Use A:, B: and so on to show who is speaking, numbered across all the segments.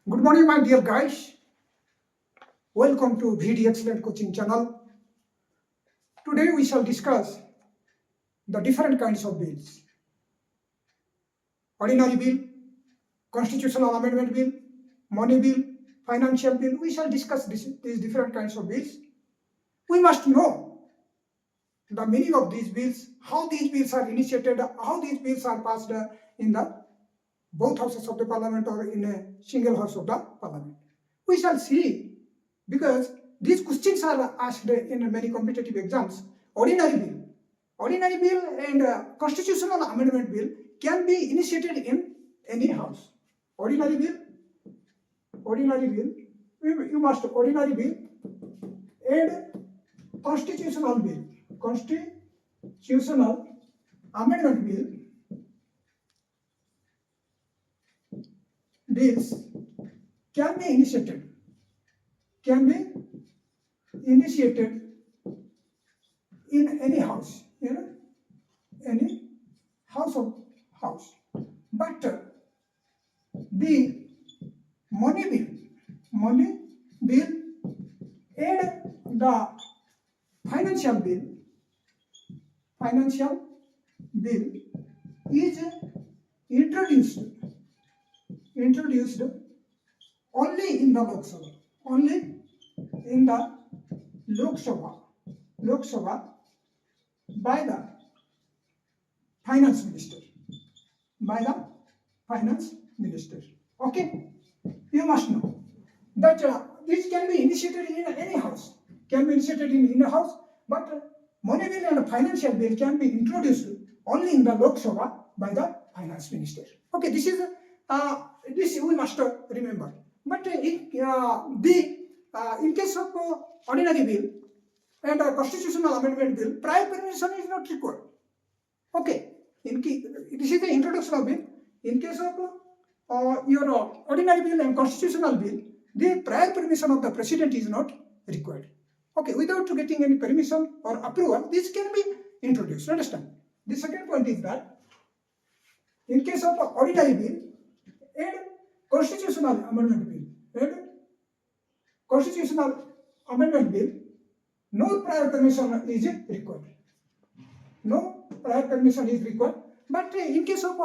A: Good morning, my dear guys. Welcome to VD Excellent Coaching channel. Today we shall discuss the different kinds of bills. Ordinary bill, constitutional amendment bill, money bill, financial bill. We shall discuss these different kinds of bills. We must know the meaning of these bills, how these bills are initiated, how these bills are passed in the both houses of the parliament or in a single house of the parliament. We shall see, because these questions are asked in many competitive exams. Ordinary bill and constitutional amendment bill can be initiated in any house. Ordinary bill, you must ordinary bill and constitutional amendment bills can be initiated in any house, any house. But the money bill and the financial bill is introduced only in the Lok Sabha by the finance minister. Okay, you must know that this can be initiated in any house. But money bill and financial bill can be introduced only in the Lok Sabha by the finance minister. Okay, this we must remember. But in case of ordinary bill and constitutional amendment bill, prior permission is not required. Okay, this is the introduction of bill. In case of your ordinary bill and constitutional bill, the prior permission of the president is not required. Okay, without getting any permission or approval, this can be introduced. Understand? The second point is that in case of ordinary bill and constitutional amendment bill, no prior permission is required. But in case of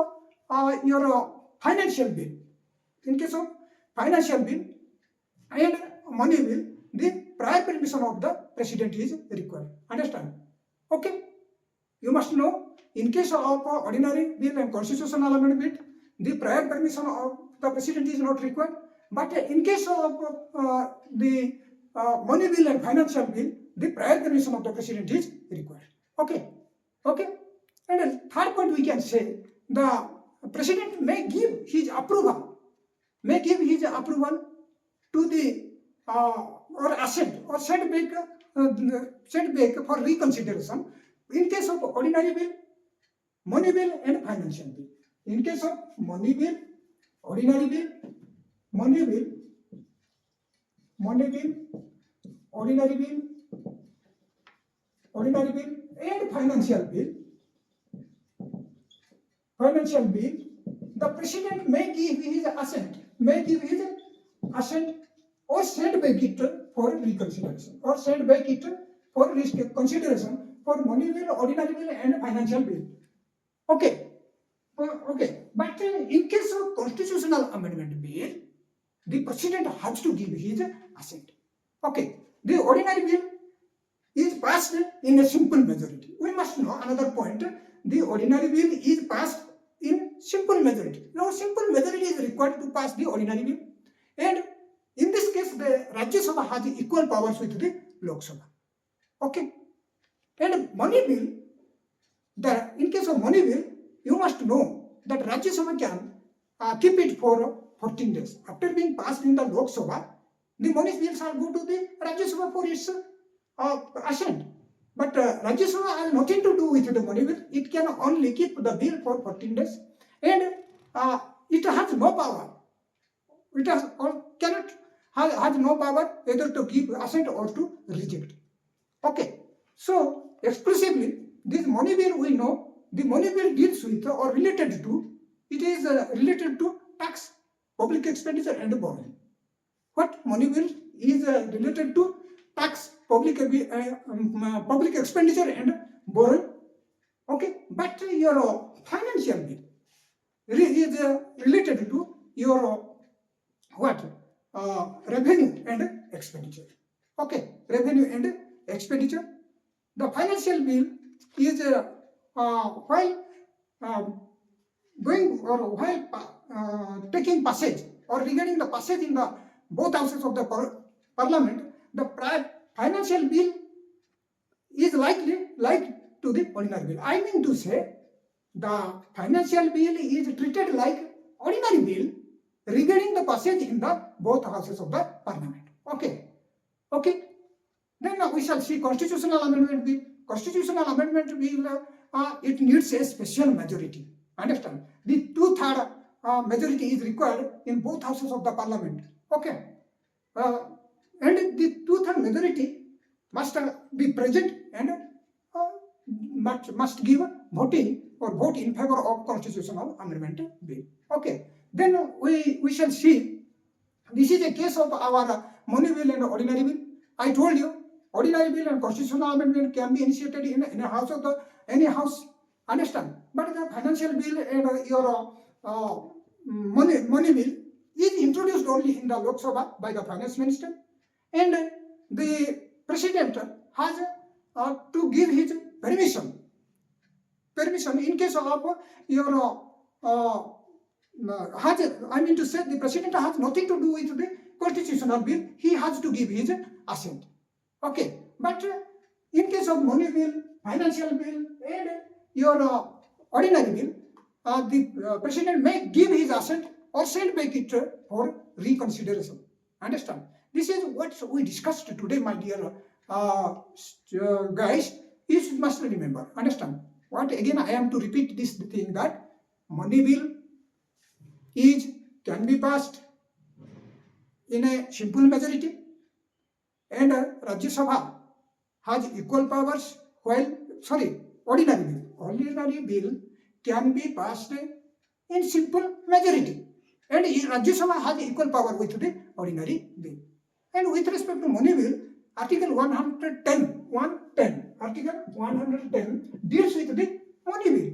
A: your financial bill, and money bill, the prior permission of the president is required. Understand? Okay. You must know, in case of ordinary bill and constitutional amendment bill, the prior permission of the president is not required. But in case of the money bill and financial bill, the prior permission of the president is required. Okay. And the third point, we can say the president may give his approval to the or assent or send back for reconsideration in case of ordinary bill, money bill and financial bill. In case of money bill, ordinary bill, money bill, ordinary bill and financial bill, the president may give his assent or send back it for reconsideration or send back it for consideration for money bill, ordinary bill and financial bill. Okay. But in case of constitutional amendment bill, the president has to give his assent. Okay. The ordinary bill is passed in a simple majority. We must know another point. The ordinary bill is passed in simple majority. Now, simple majority is required to pass the ordinary bill, and in this case, the Rajya Sabha has equal powers with the Lok Sabha. Okay. And money bill, in case of money bill, you must know that Rajya Sabha can keep it for 14 days. After being passed in the Lok Sabha, the money bills are go to the Rajya Sabha for its assent. But Rajya Sabha has nothing to do with the money bill. It can only keep the bill for 14 days. And it has no power. It has no power either to give assent or to reject. Okay. So, exclusively, this money bill, we know, the money bill deals with or related to, it is related to tax public expenditure and borrowing. What money bill is related to tax, public expenditure and borrowing. Okay, but your financial bill is related to your what revenue and expenditure. Okay, revenue and expenditure. The financial bill is while going or while taking passage or regarding the passage in the both houses of the parliament, the financial bill is like to the ordinary bill. I mean to say, the financial bill is treated like ordinary bill regarding the passage in the both houses of the parliament. Okay. Okay. Then we shall see constitutional amendment bill. Constitutional amendment bill, it needs a special majority. Understand? The 2/3 majority is required in both houses of the parliament. Okay. And the 2/3 majority must be present and must give voting or vote in favor of constitutional amendment bill. Okay. Then we shall see. This is a case of our money bill and ordinary bill. I told you, ordinary bill and constitutional amendment can be initiated in a house of any house. Understand? But the financial bill and your money bill is introduced only in the Lok Sabha by the finance minister, and the president has to give his permission in case of your I mean to say, the president has nothing to do with the constitutional bill. He has to give his assent. Okay, but in case of money bill, financial bill, and your ordinary bill, the president may give his assent or send back it for reconsideration. Understand? This is what we discussed today, my dear guys. You must remember. Understand? What again? I am to repeat this thing, that money bill can be passed in a simple majority, and Rajya Sabha has equal powers, while ordinary bill can be passed in simple majority, and Rajya Sabha has equal power with the ordinary bill. And with respect to money bill, Article 110 deals with the money bill.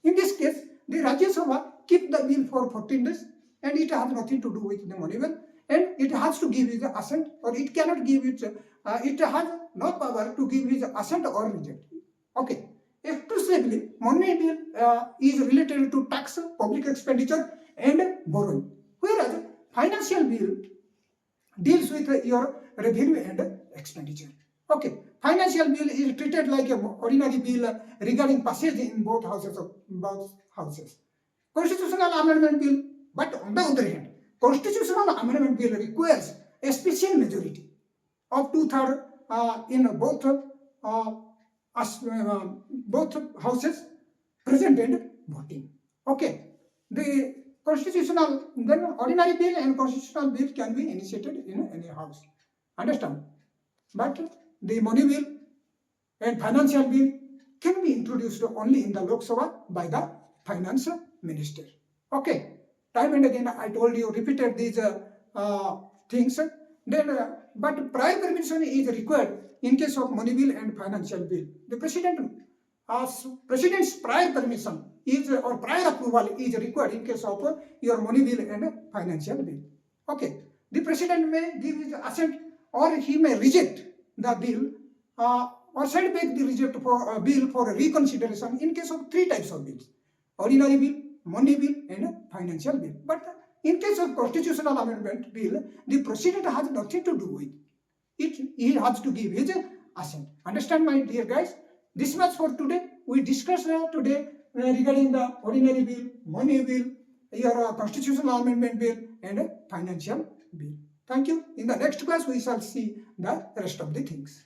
A: In this case, the Rajya Sabha keep the bill for 14 days, and it has nothing to do with the money bill, and it has to give his assent, or it cannot give it. It has no power to give his assent or reject. Okay. Exclusively, money bill is related to tax, public expenditure, and borrowing, whereas financial bill deals with your revenue and expenditure. Okay, financial bill is treated like an ordinary bill regarding passage in both houses. Constitutional amendment bill, but on the other hand, constitutional amendment bill requires a special majority of 2/3 in both houses present and voting. Okay, the ordinary bill and constitutional bill can be initiated in any house. Understand? But the money bill and financial bill can be introduced only in the Lok Sabha by the finance minister. Okay. Time and again I told you, repeated these things. Then, but prior permission is required in case of money bill and financial bill. The president's prior permission is or prior approval is required in case of your money bill and financial bill. Okay. The president may give his assent, or he may reject the bill or send back the reject for bill for reconsideration in case of 3 types of bills: ordinary bill, money bill, and financial bill. But in case of constitutional amendment bill, the president has nothing to do with it. He has to give his assent. Understand, my dear guys? This much for today. We discussed today regarding the ordinary bill, money bill, your constitutional amendment bill, and financial bill. Thank you. In the next class, we shall see the rest of the things.